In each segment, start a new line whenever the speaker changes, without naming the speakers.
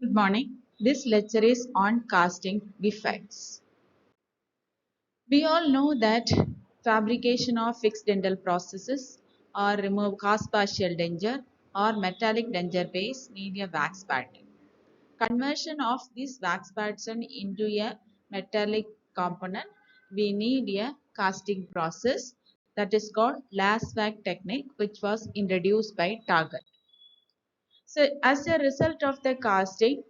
Good morning. This lecture is on casting defects. We all know that fabrication of fixed dental processes or remove cast partial denture or metallic denture base need a wax pattern. Conversion of this wax pattern into a metallic component, we need a casting process that is called Lasswag technique, which was introduced by Target. So as a result of the casting,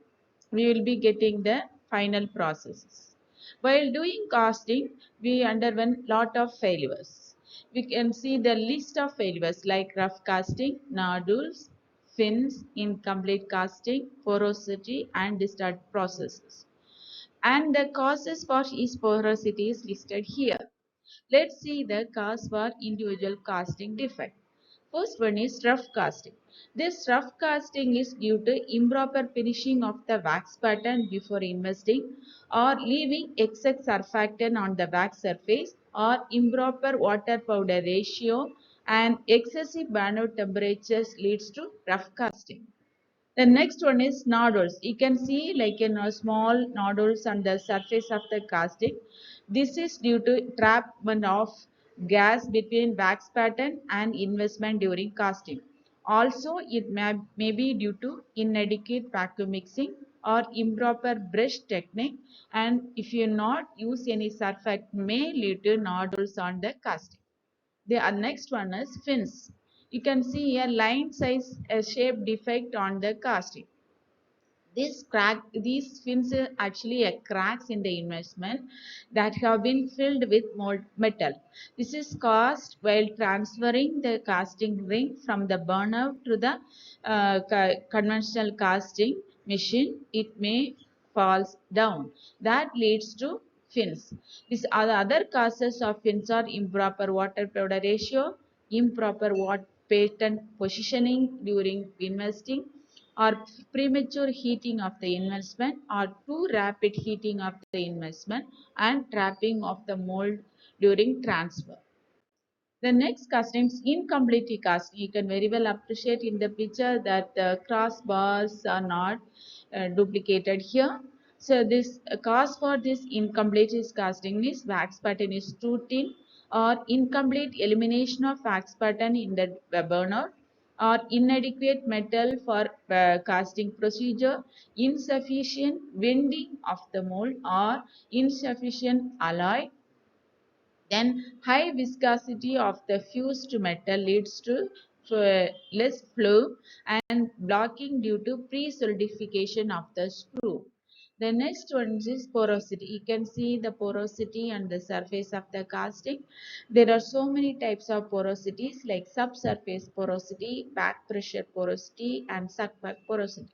we will be getting the final processes. While doing casting, we underwent lot of failures. We can see the list of failures like rough casting, nodules, fins, incomplete casting, porosity, and distort processes. And the causes for each porosity is listed here. Let's see the cause for individual casting defect. First one is rough casting. This rough casting is due to improper finishing of the wax pattern before investing or leaving excess surfactant on the wax surface or improper water powder ratio and excessive burnout temperatures leads to rough casting. The next one is nodules. You can see like in a small nodules on the surface of the casting. This is due to entrapment of gas between wax pattern and investment during casting. Also, it may be due to inadequate vacuum mixing or improper brush technique, and if you not use any surfactant may lead to nodules on the casting. The next one is fins. You can see a line size a shape defect on the casting. These fins are actually a cracks in the investment that have been filled with metal. This is caused while transferring the casting ring from the burner to the conventional casting machine. It may falls down. That leads to fins. These are the other causes of fins are improper water powder ratio, improper patent positioning during investing, or premature heating of the investment, or too rapid heating of the investment, and trapping of the mold during transfer. The next casting is incomplete casting. You can very well appreciate in the picture that the crossbars are not duplicated here. So this cause for this incomplete casting is wax pattern is too thin or incomplete elimination of wax pattern in the burner or inadequate metal for casting procedure, insufficient winding of the mold or insufficient alloy. Then high viscosity of the fused metal leads to less flow and blocking due to pre-solidification of the screw. The next one is porosity. You can see the porosity on the surface of the casting. There are so many types of porosities like subsurface porosity, back pressure porosity, and suckback porosity.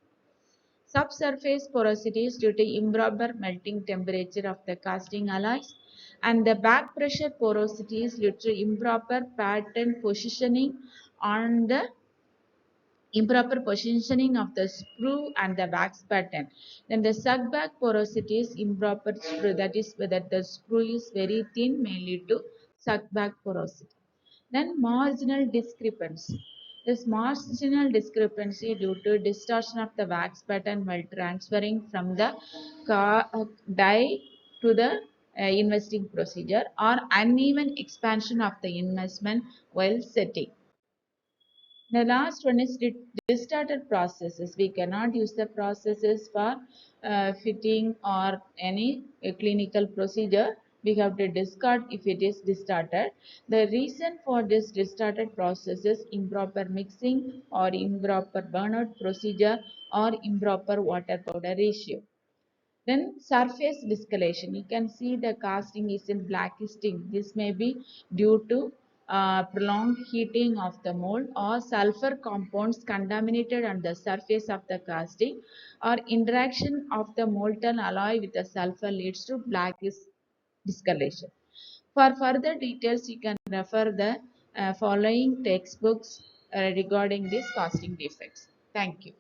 Subsurface porosity is due to improper melting temperature of the casting alloys, and the back pressure porosity is due to on the improper positioning of the screw and the wax pattern. Then the suckback porosity is improper screw, that is whether the screw is very thin may lead to suckback porosity. Then marginal discrepancy. This marginal discrepancy due to distortion of the wax pattern while transferring from the die to the investing procedure or uneven expansion of the investment while setting. The last one is distorted processes. We cannot use the processes for fitting or any clinical procedure. We have to discard if it is distorted. The reason for this distorted process is improper mixing or improper burnout procedure or improper water powder ratio. Then surface discoloration. You can see the casting is in blackisting. This may be due to prolonged heating of the mold or sulfur compounds contaminated on the surface of the casting or interaction of the molten alloy with the sulfur leads to blackist discoloration. For further details, you can refer the following textbooks regarding these casting defects. Thank you.